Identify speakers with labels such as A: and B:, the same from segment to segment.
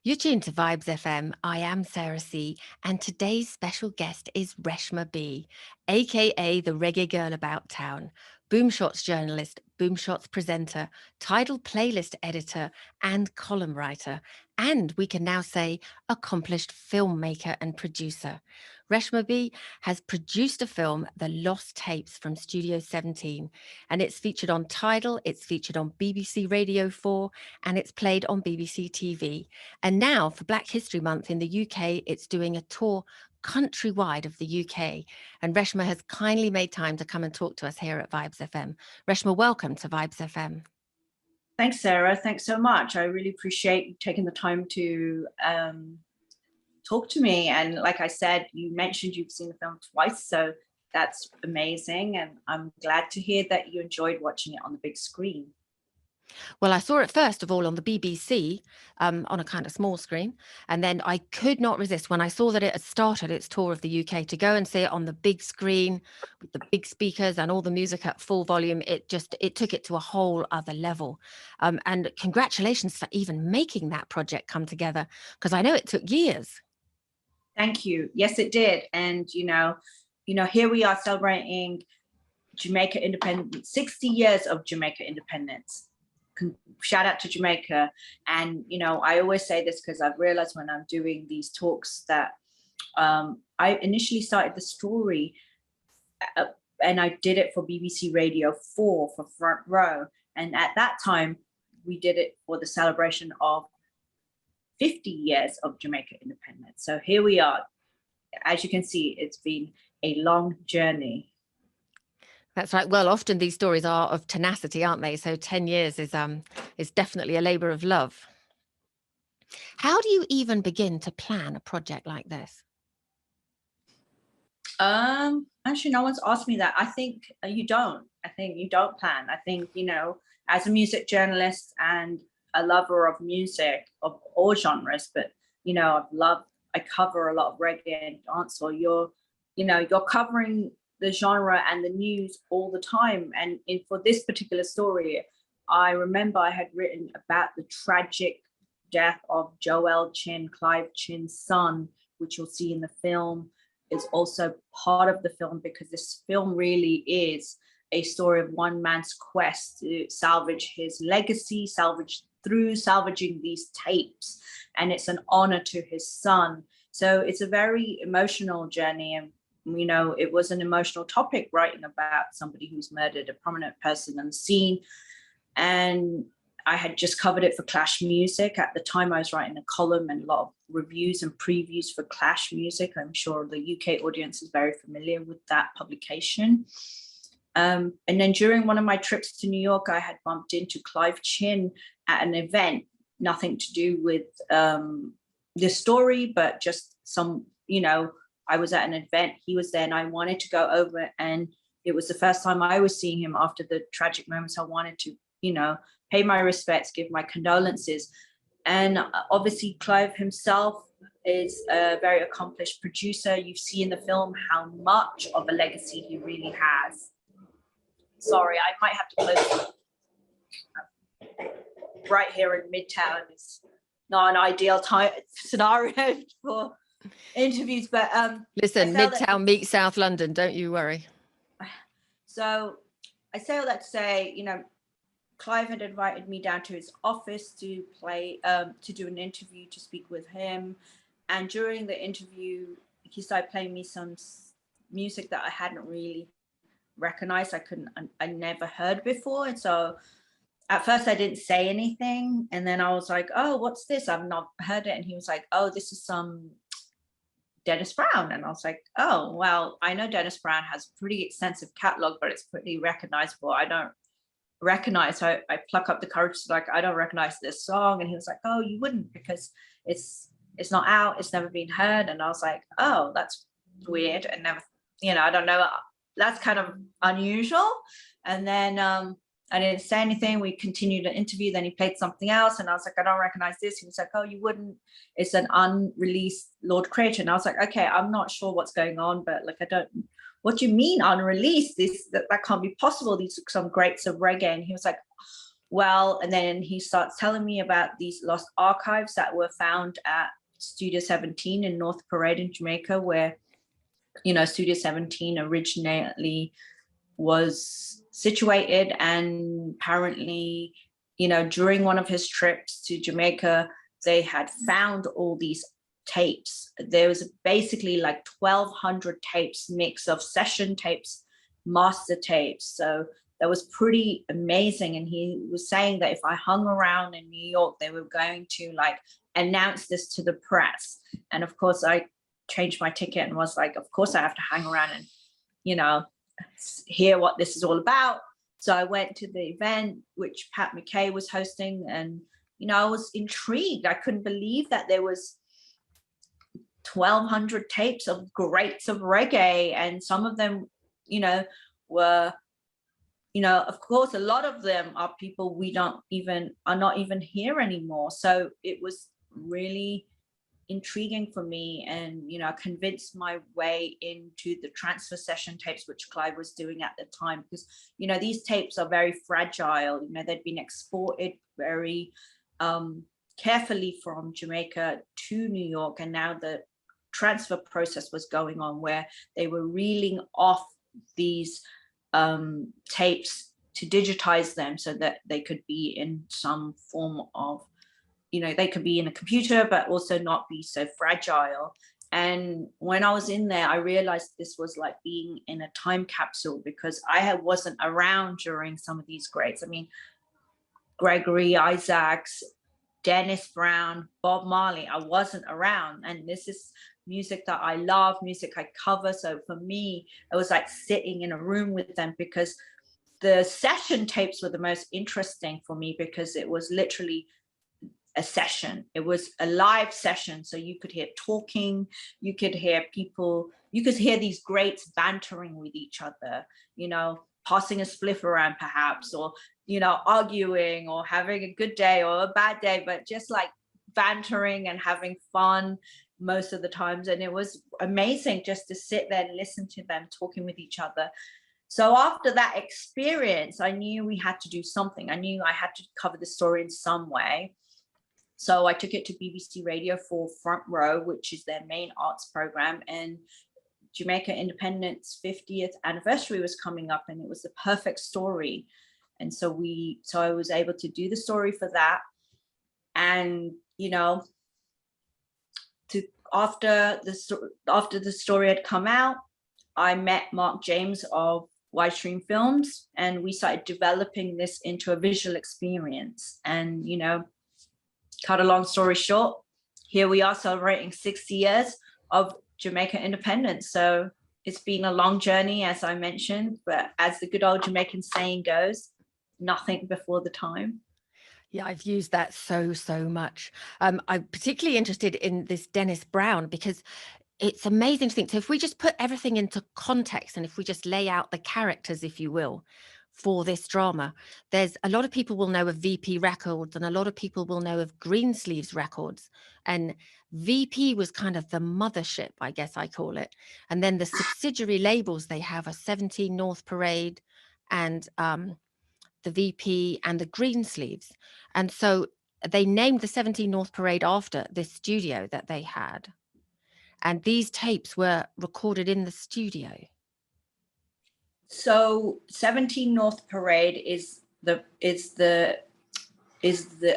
A: You're tuned to Vibes FM. I am Sarah C, and today's special guest is Reshma B, aka the Reggae Girl About Town, Boomshots journalist, Boomshots presenter, Tidal playlist editor, and column writer, and we can now say accomplished filmmaker and producer. Reshma B has produced a film, The Lost Tapes from Studio 17, and it's featured on Tidal, it's featured on BBC Radio 4, and it's played on BBC TV. And now for Black History Month in the UK, it's doing a tour countrywide of the UK. And Reshma has kindly made time to come and talk to us here at Vibes FM. Reshma, welcome to Vibes FM.
B: Thanks, Sarah. Thanks so much. I really appreciate you taking the time to talk to me. And like I said, you mentioned you've seen the film twice, so that's amazing. And I'm glad to hear that you enjoyed watching it on the big screen.
A: Well, I saw it first of all on the BBC on a kind of small screen. And then I could not resist when I saw that it had started its tour of the UK to go and see it on the big screen with the big speakers and all the music at full volume. It took it to a whole other level. And congratulations for even making that project come together, because I know it took years.
B: Thank you. Yes, it did. And, you know, here we are celebrating Jamaica independence, 60 years of Jamaica independence. Shout out to Jamaica. And, you know, I always say this because I've realized when I'm doing these talks that I initially started the story and I did it for BBC Radio 4 for Front Row. And at that time, we did it for the celebration of 50 years of Jamaica independence. So here we are. As you can see, it's been a long journey.
A: That's right. Well, often these stories are of tenacity, aren't they? So 10 years is definitely a labor of love. How do you even begin to plan a project like this?
B: Actually, no one's asked me that. I think you don't. I think you don't plan. I think, you know, as a music journalist and a lover of music of all genres, but, you know, I cover a lot of reggae and dancehall. You're covering the genre and the news all the time. And for this particular story, I remember I had written about the tragic death of Joel Chin, Clive Chin's son, which you'll see in the film. Is also part of the film because this film really is a story of one man's quest to salvage his legacy, salvaging these tapes. And it's an honor to his son. So it's a very emotional journey. And you know, it was an emotional topic writing about somebody who's murdered a prominent person on the scene. And I had just covered it for Clash Music. At the time, I was writing a column and a lot of reviews and previews for Clash Music. I'm sure the UK audience is very familiar with that publication. And then during one of my trips to New York, I had bumped into Clive Chin at an event, nothing to do with this story, but just some, you know, I was at an event, he was there, and I wanted to go over, and it was the first time I was seeing him after the tragic moments. I wanted to, you know, pay my respects, give my condolences. And obviously Clive himself is a very accomplished producer. You see in the film how much of a legacy he really has. Sorry, I might have to close right here in Midtown. It's not an ideal scenario for interviews, but
A: listen, Midtown meets South London, don't you worry.
B: So I say all that to say, you know, Clive had invited me down to his office to do an interview, to speak with him. And during the interview, he started playing me some music that I hadn't really recognized. I never heard before. And so at first I didn't say anything. And then I was like, oh, what's this? I've not heard it. And he was like, oh, this is some Dennis Brown. And I was like, oh, well, I know Dennis Brown has a pretty extensive catalog, but it's pretty recognizable. I don't recognize. So I pluck up the courage to like, I don't recognize this song. And he was like, oh, you wouldn't, because it's not out, it's never been heard. And I was like, oh, that's weird. And never, you know, I don't know, that's kind of unusual. And then I didn't say anything. We continued the interview. Then he played something else. And I was like, I don't recognize this. He was like, oh, you wouldn't. It's an unreleased Lord Creator. And I was like, okay, I'm not sure what's going on, but like, what do you mean unreleased? That can't be possible. These are some greats of reggae. And he was like, well, and then he starts telling me about these lost archives that were found at Studio 17 in North Parade in Jamaica, where, you know, Studio 17 originally was situated. And apparently, you know, during one of his trips to Jamaica, they had found all these tapes. There was basically like 1,200 tapes, mix of session tapes, master tapes. So that was pretty amazing. And he was saying that if I hung around in New York, they were going to like announce this to the press. And of course, I changed my ticket and was like, of course I have to hang around and, you know, hear what this is all about. So I went to the event, which Pat McKay was hosting, and, you know, I was intrigued. I couldn't believe that there was 1,200 tapes of greats of reggae, and some of them, you know, were, you know, of course, a lot of them are people we are not even here anymore. So it was really intriguing for me, and, you know, I convinced my way into the transfer session tapes, which Clive was doing at the time, because, you know, these tapes are very fragile. You know, they'd been exported very carefully from Jamaica to New York, and now the transfer process was going on where they were reeling off these tapes to digitize them so that they could be in some form of, you know, they could be in a computer, but also not be so fragile. And when I was in there, I realized this was like being in a time capsule, because I wasn't around during some of these greats. I mean, Gregory Isaacs, Dennis Brown, Bob Marley, I wasn't around. And this is music that I love, music I cover. So for me, it was like sitting in a room with them, because the session tapes were the most interesting for me, because it was literally a session. It was a live session. So you could hear talking, you could hear people, you could hear these greats bantering with each other, you know, passing a spliff around perhaps, or, you know, arguing or having a good day or a bad day, but just like bantering and having fun most of the times. And it was amazing just to sit there and listen to them talking with each other. So after that experience, I knew we had to do something. I knew I had to cover the story in some way. So I took it to BBC Radio for Front Row, which is their main arts program. And Jamaica Independence 50th anniversary was coming up, and it was the perfect story. And so I was able to do the story for that. And, you know, after the story had come out, I met Mark James of Widestream Films, and we started developing this into a visual experience. And, you know, cut a long story short, here we are celebrating 60 years of Jamaica independence. So it's been a long journey, as I mentioned, but as the good old Jamaican saying goes, nothing before the time.
A: Yeah, I've used that so much. I'm particularly interested in this Dennis Brown, because it's amazing to think. So if we just put everything into context, and if we just lay out the characters, if you will, for this drama, there's a lot of people will know of VP Records, and a lot of people will know of Greensleeves Records. And VP was kind of the mothership, I guess I call it. And then the subsidiary labels they have are 17 North Parade and the VP and the Greensleeves. And so they named the 17 North Parade after this studio that they had. And these tapes were recorded in the studio.
B: So 17 North Parade is the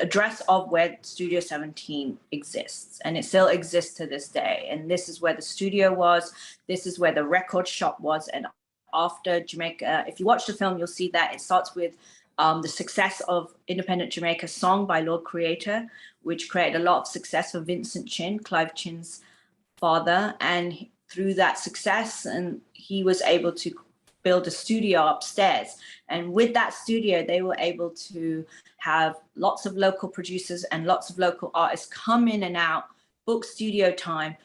B: address of where Studio 17 exists, and it still exists to this day. And this is where the studio was. This is where the record shop was. And after Jamaica, if you watch the film, you'll see that it starts with the success of Independent Jamaica Song by Lord Creator, which created a lot of success for Vincent Chin, Clive Chin's father. And through that success, and he was able to build a studio upstairs. And with that studio, they were able to have lots of local producers and lots of local artists come in and out, book studio time,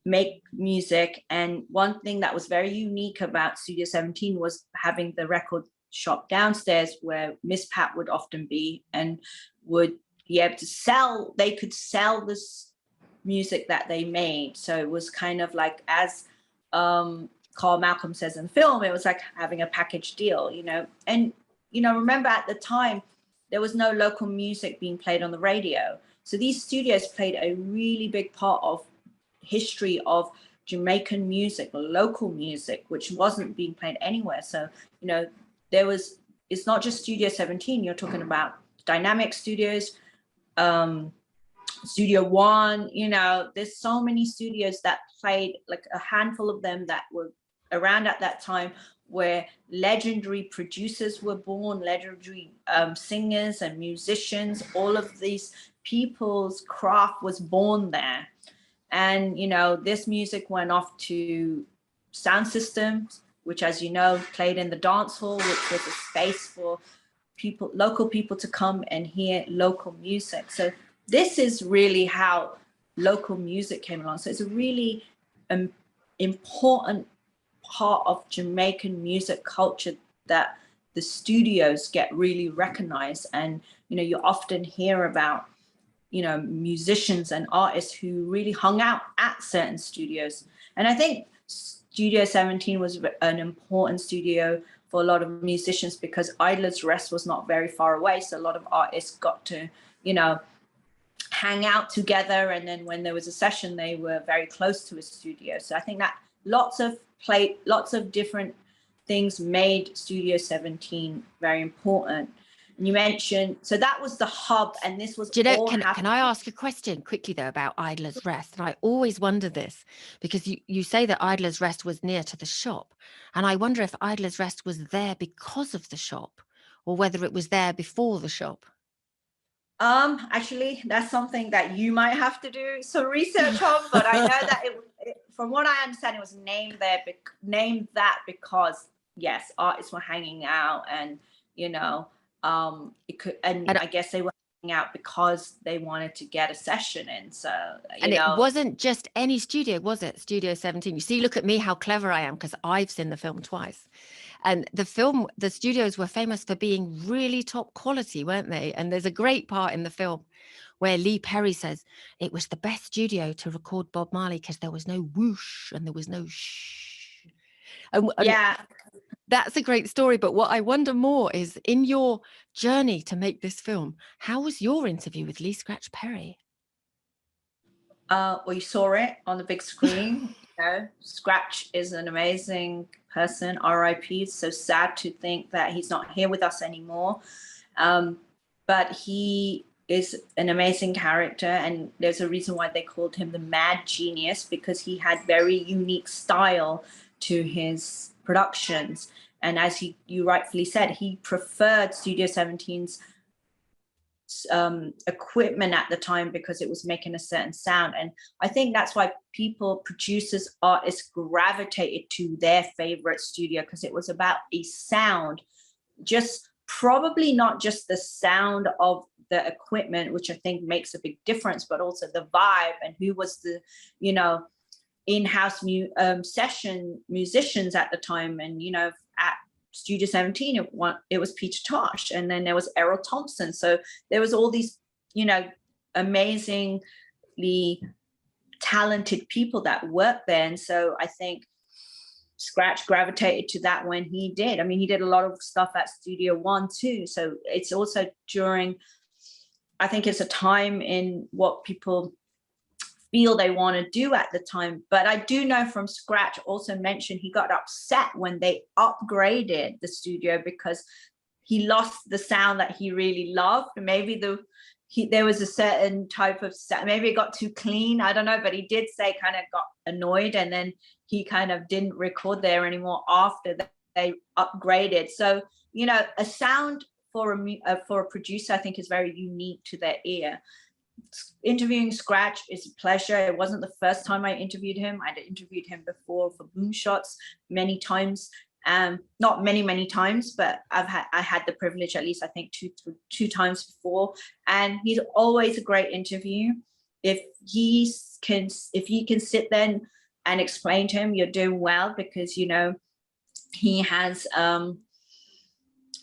B: make music. And one thing that was very unique about Studio 17 was having the record shop downstairs, where Miss Pat would often be, and would be able to sell, they could sell this music that they made. So it was kind of like, as Carl Malcolm says in film, it was like having a package deal, you know. And, you know, remember at the time, there was no local music being played on the radio. So these studios played a really big part of history of Jamaican music, local music, which wasn't being played anywhere. So, you know, it's not just Studio 17, you're talking about Dynamic Studios, Studio One, you know, there's so many studios that played, like a handful of them that were around at that time, where legendary producers were born, legendary singers and musicians. All of these people's craft was born there. And, you know, this music went off to sound systems, which, as you know, played in the dance hall, which was a space for people, local people, to come and hear local music. So this is really how local music came along. So it's a really important part of Jamaican music culture that the studios get really recognized. And, you know, you often hear about, you know, musicians and artists who really hung out at certain studios. And I think Studio 17 was an important studio for a lot of musicians because Idler's Rest was not very far away. So a lot of artists got to, you know, hang out together. And then when there was a session, they were very close to a studio. So I think that lots of different things made Studio 17 very important. And you mentioned, so that was the hub, and this was,
A: Do you know,
B: all
A: can
B: happening.
A: I ask a question quickly though about Idler's Rest? And I always wonder this, because you say that Idler's Rest was near to the shop, and I wonder if Idler's Rest was there because of the shop, or whether it was there before the shop.
B: Actually, that's something that you might have to do some research on, but I know that from what I understand, it was named that because, yes, artists were hanging out, and, you know, it could, and I guess they were hanging out because they wanted to get a session in. So,
A: and it wasn't just any studio, was it? Studio 17. You see, look at me, how clever I am, because I've seen the film twice. And the studios were famous for being really top quality, weren't they? And there's a great part in the film where Lee Perry says it was the best studio to record Bob Marley because there was no whoosh and there was no shh. And
B: yeah.
A: That's a great story. But what I wonder more is, in your journey to make this film, how was your interview with Lee Scratch Perry?
B: Well, you saw it on the big screen. You know, Scratch is an amazing person. R.I.P. It's so sad to think that he's not here with us anymore. But he is an amazing character, and there's a reason why they called him the Mad Genius, because he had very unique style to his productions. And as you rightfully said, he preferred Studio 17's equipment at the time because it was making a certain sound. And I think that's why producers, artists gravitated to their favorite studio, because it was about a sound, just probably not just the sound of the equipment, which I think makes a big difference, but also the vibe and who was the, you know, in-house session musicians at the time. And, you know, at Studio 17, it was Peter Tosh, and then there was Errol Thompson. So there was all these, you know, amazingly talented people that worked there. And so I think Scratch gravitated to that when he did. I mean, he did a lot of stuff at Studio One too. So it's also during, I think it's a time in what people feel they want to do at the time. But I do know from Scratch also mentioned he got upset when they upgraded the studio because he lost the sound that he really loved. Maybe there was a certain type of sound, maybe it got too clean, I don't know, but he did say kind of got annoyed, and then he kind of didn't record there anymore after they upgraded. So, you know, a sound for a producer, I think, is very unique to their ear. Interviewing Scratch is a pleasure. It wasn't the first time I interviewed him. I'd interviewed him before for Boom Shots many times. Not many times, but I had the privilege at least, I think, two times before. And he's always a great interview. If he can sit there and explain to him, you're doing well, because, you know, he has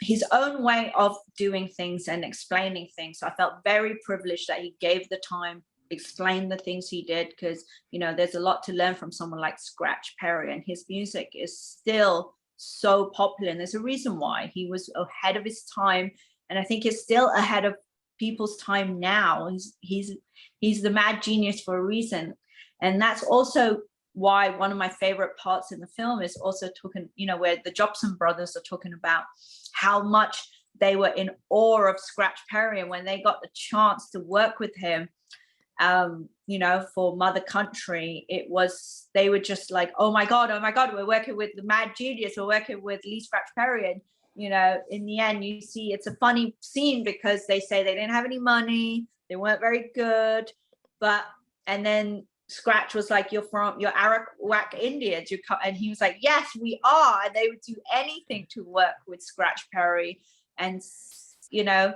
B: his own way of doing things and explaining things. So I felt very privileged that he gave the time, explained the things he did, because, you know, there's a lot to learn from someone like Scratch Perry, and his music is still so popular. And there's a reason why. He was ahead of his time, And I think it's still ahead of people's time now. He's the mad genius for a reason. And that's also why one of my favorite parts in the film is also talking, you know, where the Jobson brothers are talking about how much they were in awe of Scratch Perry, and when they got the chance to work with him, you know, for Mother Country, they were just like, oh my God, we're working with the mad genius, we're working with Lee Scratch Perry. And, you know, in the end, you see it's a funny scene because they say they didn't have any money, they weren't very good, and then Scratch was like, you're Arawak Indians, and he was like, yes, we are. And they would do anything to work with Scratch Perry. And, you know,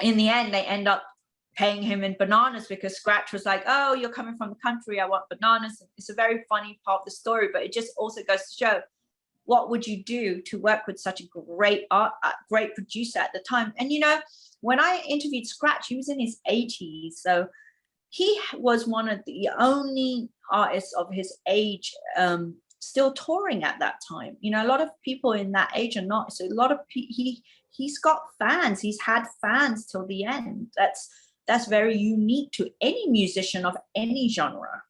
B: in the end, they end up paying him in bananas because Scratch was like, oh, you're coming from the country, I want bananas. It's a very funny part of the story, but it just also goes to show, what would you do to work with such a great producer at the time? And, you know, when I interviewed Scratch, he was in his 80s. So he was one of the only artists of his age still touring at that time. You know, a lot of people in that age are not. So a lot of he's got fans. He's had fans till the end. That's very unique to any musician of any genre.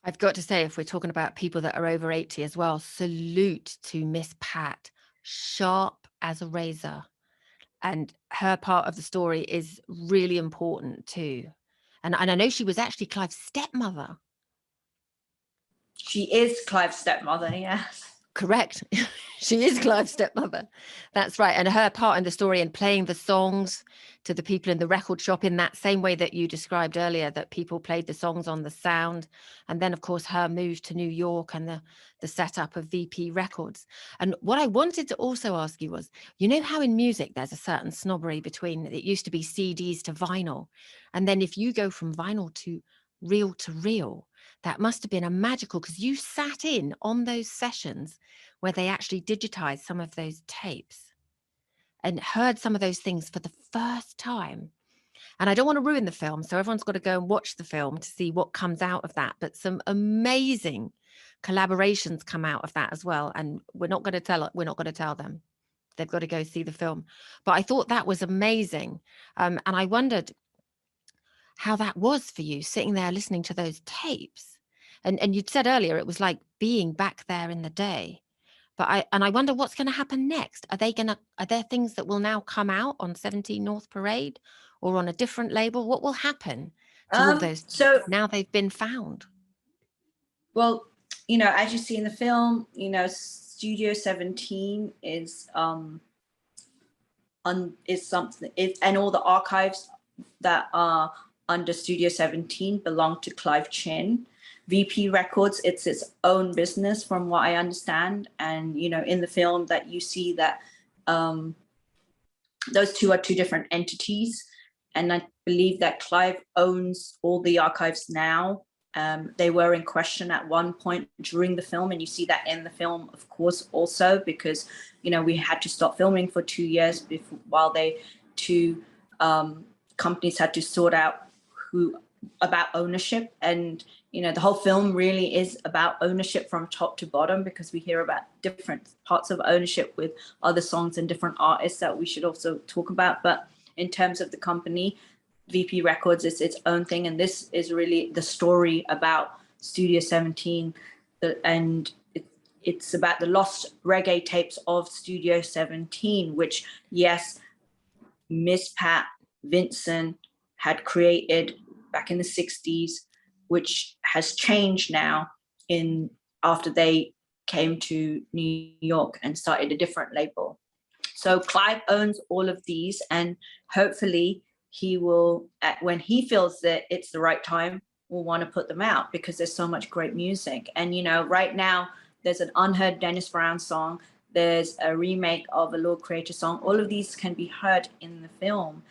A: I've got to say, if we're talking about people that are over 80 as well, salute to Miss Pat, sharp as a razor. And her part of the story is really important too. And I know she was actually Clive's stepmother.
B: She is Clive's stepmother, yes.
A: Correct. She is Clive's stepmother. That's right. And her part in the story and playing the songs to the people in the record shop in that same way that you described earlier, that people played the songs on the sound. And then, of course, her move to New York and the setup of VP Records. And what I wanted to also ask you was, you know how in music there's a certain snobbery between, it used to be CDs to vinyl. And then if you go from vinyl to reel, that must have been a magical, because you sat in on those sessions where they actually digitized some of those tapes and heard some of those things for the first time. And I don't want to ruin the film, so everyone's got to go and watch the film to see what comes out of that. But some amazing collaborations come out of that as well. And we're not going to tell them. They've got to go see the film. But I thought that was amazing. And I wondered how that was for you, sitting there listening to those tapes. And you'd said earlier it was like being back there in the day. But I wonder what's going to happen next. Are there things that will now come out on 17 North Parade or on a different label? What will happen to all those now they've been found?
B: Well, you know, as you see in the film, you know, Studio 17 is something, and all the archives that are under Studio 17 belong to Clive Chin. VP Records, it's its own business from what I understand. And, you know, in the film that you see that those two are two different entities. And I believe that Clive owns all the archives now. They were in question at one point during the film, and you see that in the film, of course, also because, you know, we had to stop filming for 2 years while two companies had to sort out about ownership. And, you know, the whole film really is about ownership from top to bottom, because we hear about different parts of ownership with other songs and different artists that we should also talk about. But in terms of the company, VP Records is its own thing. And this is really the story about Studio 17. And it's about the Lost Reggae Tapes of Studio 17, which, yes, Miss Pat Vincent had created back in the 60s, which has changed now after they came to New York and started a different label. So Clive owns all of these, and hopefully he will, when he feels that it's the right time, will want to put them out, because there's so much great music. And, you know, right now there's an unheard Dennis Brown song, there's a remake of a Lord Creator song. All of these can be heard in the film.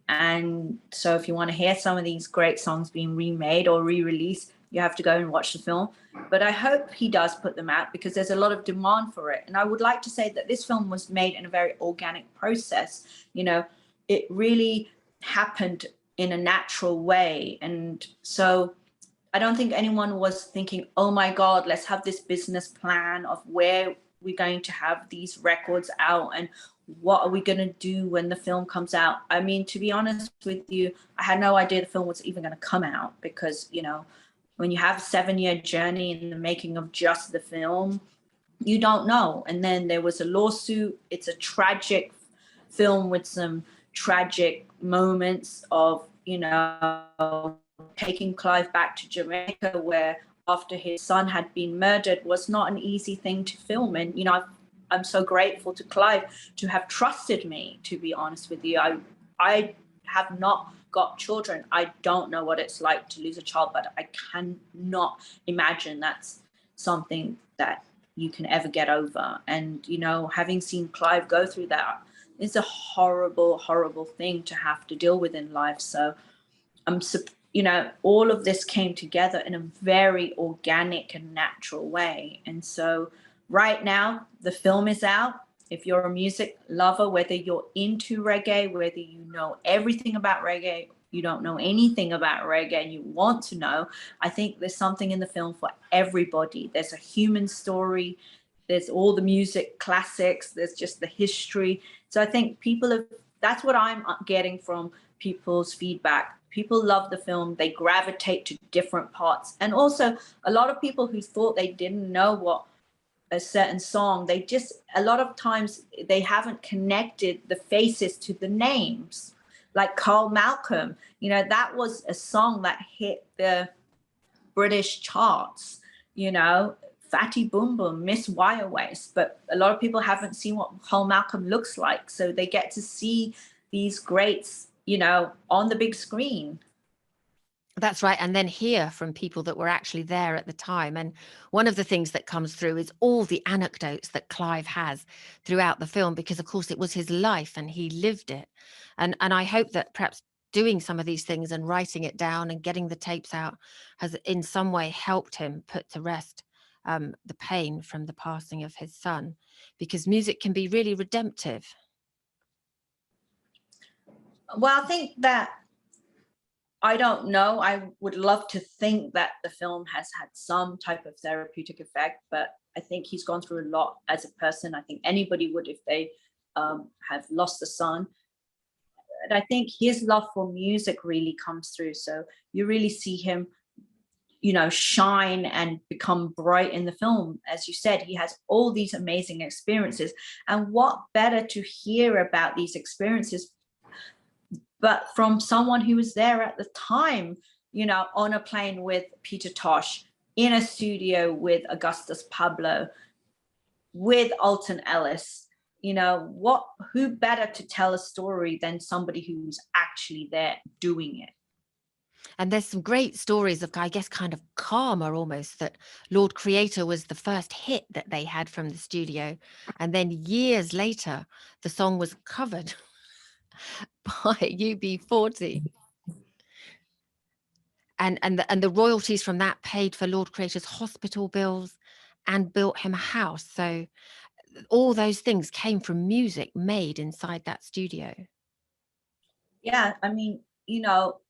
B: And so if you want to hear some of these great songs being remade or re-released, you have to go and watch the film. But I hope he does put them out, because there's a lot of demand for it. And I would like to say that this film was made in a very organic process. You know, it really happened in a natural way. And so I don't think anyone was thinking, oh my God, let's have this business plan of where we going to have these records out, and what are we going to do when the film comes out? I mean, to be honest with you, I had no idea the film was even going to come out, because, you know, when you have a 7-year journey in the making of just the film, you don't know. And then there was a lawsuit. It's a tragic film with some tragic moments of, you know, taking Clive back to Jamaica, where after his son had been murdered, was not an easy thing to film. And, you know, I'm so grateful to Clive to have trusted me, to be honest with you. I have not got children. I don't know what it's like to lose a child, but I cannot imagine that's something that you can ever get over. And, you know, having seen Clive go through that, it's a horrible, horrible thing to have to deal with in life. So you know, all of this came together in a very organic and natural way. And so right now, the film is out. If you're a music lover, whether you're into reggae, whether you know everything about reggae, you don't know anything about reggae, and you want to know, I think there's something in the film for everybody. There's a human story. There's all the music classics. There's just the history. So I think that's what I'm getting from people's feedback. People love the film. They gravitate to different parts. And also a lot of people who thought they didn't know what a certain song, a lot of times they haven't connected the faces to the names. Like Carl Malcolm, you know, that was a song that hit the British charts, you know, Fatty Boom Boom, Miss Wire Waist. But a lot of people haven't seen what Carl Malcolm looks like. So they get to see these greats, you know, on the big screen.
A: That's right. And then hear from people that were actually there at the time. And one of the things that comes through is all the anecdotes that Clive has throughout the film, because of course it was his life and he lived it. And I hope that perhaps doing some of these things and writing it down and getting the tapes out has in some way helped him put to rest the pain from the passing of his son, because music can be really redemptive.
B: Well, I think that, I don't know. I would love to think that the film has had some type of therapeutic effect, but I think he's gone through a lot as a person. I think anybody would if they have lost a son. And I think his love for music really comes through. So you really see him, you know, shine and become bright in the film. As you said, he has all these amazing experiences. And what better to hear about these experiences but from someone who was there at the time, you know, on a plane with Peter Tosh, in a studio with Augustus Pablo, with Alton Ellis. You know, who better to tell a story than somebody who's actually there doing it?
A: And there's some great stories of, I guess, kind of karma almost, that Lord Creator was the first hit that they had from the studio. And then years later, the song was covered by UB40. And the royalties from that paid for Lord Creator's hospital bills and built him a house. So all those things came from music made inside that studio.
B: Yeah, I mean, you know,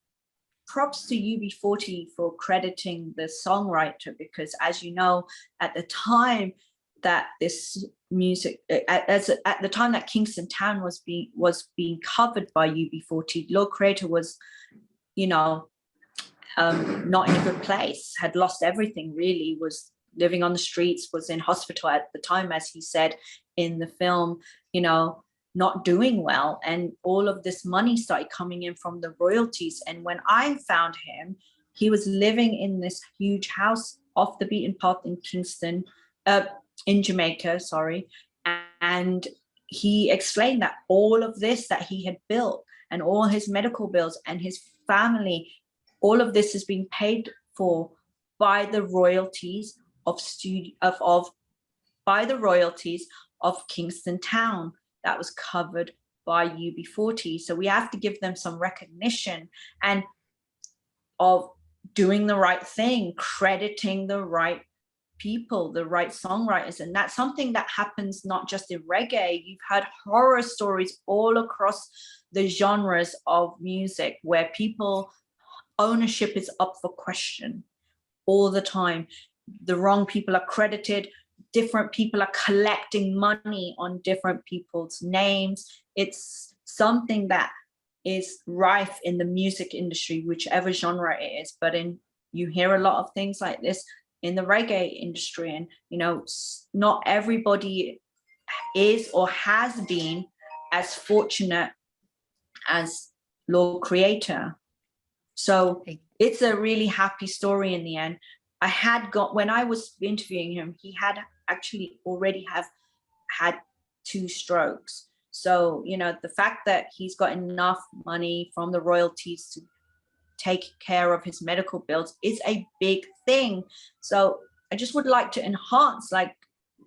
B: props to UB40 for crediting the songwriter, because as you know, at the time that this music, at the time that Kingston Town was being covered by UB40, Lord Creator was, you know, not in a good place, had lost everything really, was living on the streets, was in hospital at the time, as he said in the film, you know, not doing well. And all of this money started coming in from the royalties. And when I found him, he was living in this huge house off the beaten path in Kingston, in Jamaica, sorry. And he explained that all of this that he had built and all his medical bills and his family, all of this is being paid for by the royalties by the royalties of Kingston Town that was covered by UB40. So we have to give them some recognition and of doing the right thing, crediting the right people, the right songwriters. And that's something that happens not just in reggae. You've had horror stories all across the genres of music where people ownership is up for question all the time. The wrong people are credited. different people are collecting money on different people's names. It's something that is rife in the music industry, whichever genre it is. But you hear a lot of things like this in the reggae industry, and not everybody is or has been as fortunate as Lord Creator. So it's a really happy story in the end. When I was interviewing him, he had actually already had 2 strokes. So, the fact that he's got enough money from the royalties to take care of his medical bills is a big thing. So I just would like to enhance, like,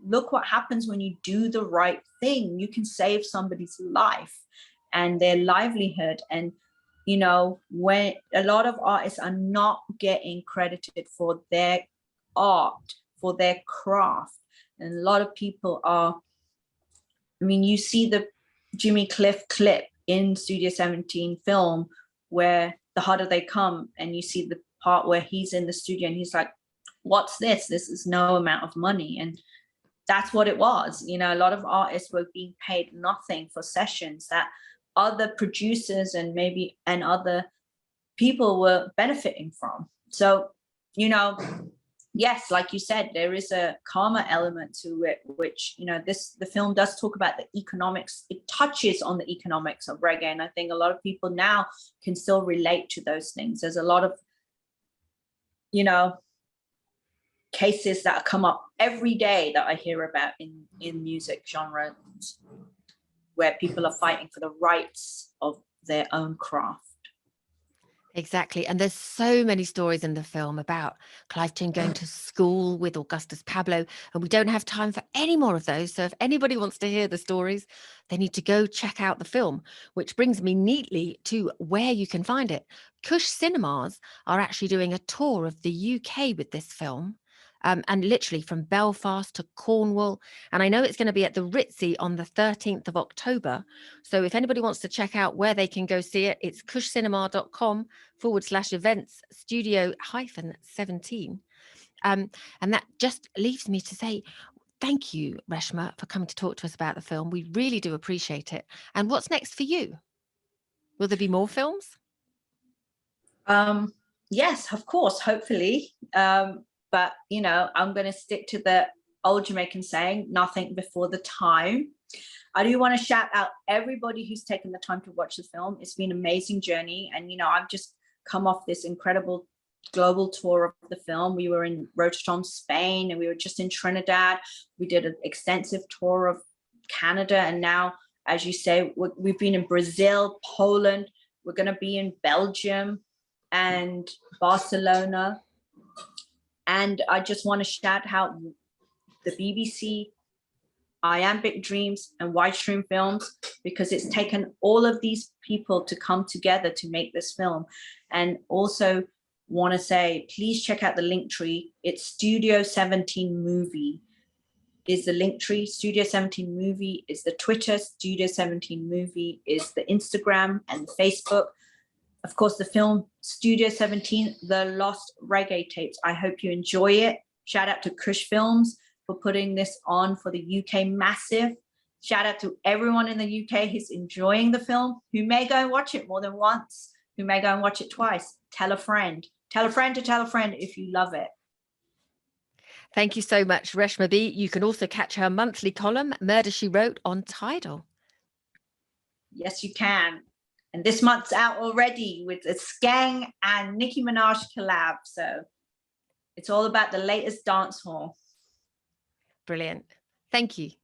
B: look what happens when you do the right thing. You can save somebody's life and their livelihood. And when a lot of artists are not getting credited for their art, for their craft, and a lot of people are, you see the Jimmy Cliff clip in Studio 17 film where The Harder They Come, and you see the part where he's in the studio and he's like, what's this? This is no amount of money. And that's what it was. A lot of artists were being paid nothing for sessions that other producers and other people were benefiting from. So, yes, like you said, there is a karma element to it, which, the film does talk about the economics. It touches on the economics of reggae. And I think a lot of people now can still relate to those things. There's a lot of, cases that come up every day that I hear about in music genres, where people are fighting for the rights of their own craft.
A: Exactly. And there's so many stories in the film about Clive Chin going to school with Augustus Pablo, and we don't have time for any more of those. So if anybody wants to hear the stories, they need to go check out the film, which brings me neatly to where you can find it. Kush Cinemas are actually doing a tour of the UK with this film. And literally from Belfast to Cornwall. And I know it's going to be at the Ritzy on the 13th of October. So if anybody wants to check out where they can go see it, it's kushcinema.com/events studio-17. And that just leaves me to say, thank you, Reshma, for coming to talk to us about the film. We really do appreciate it. And what's next for you? Will there be more films?
B: Yes, of course, hopefully. But, I'm going to stick to the old Jamaican saying, nothing before the time. I do want to shout out everybody who's taken the time to watch the film. It's been an amazing journey. And, I've just come off this incredible global tour of the film. We were in Rotterdam, Spain, and we were just in Trinidad. We did an extensive tour of Canada. And now, as you say, we've been in Brazil, Poland. We're going to be in Belgium and Barcelona. And I just want to shout out the BBC, Iambic Dreams, and Widestream Films, because it's taken all of these people to come together to make this film. And also want to say, please check out the link tree. It's Studio 17 Movie is the link tree. Studio 17 Movie is the Twitter. Studio 17 Movie is the Instagram and the Facebook. Of course, the film Studio 17, The Lost Reggae Tapes. I hope you enjoy it. Shout out to Kush Films for putting this on for the UK Massive. Shout out to everyone in the UK who's enjoying the film, who may go and watch it more than once, who may go and watch it twice. Tell a friend. Tell a friend to tell a friend if you love it.
A: Thank you so much, Reshma B. You can also catch her monthly column, Murder, She Wrote, on Tidal.
B: Yes, you can. And this month's out already with a Skeng and Nicki Minaj collab. So it's all about the latest dance hall.
A: Brilliant. Thank you.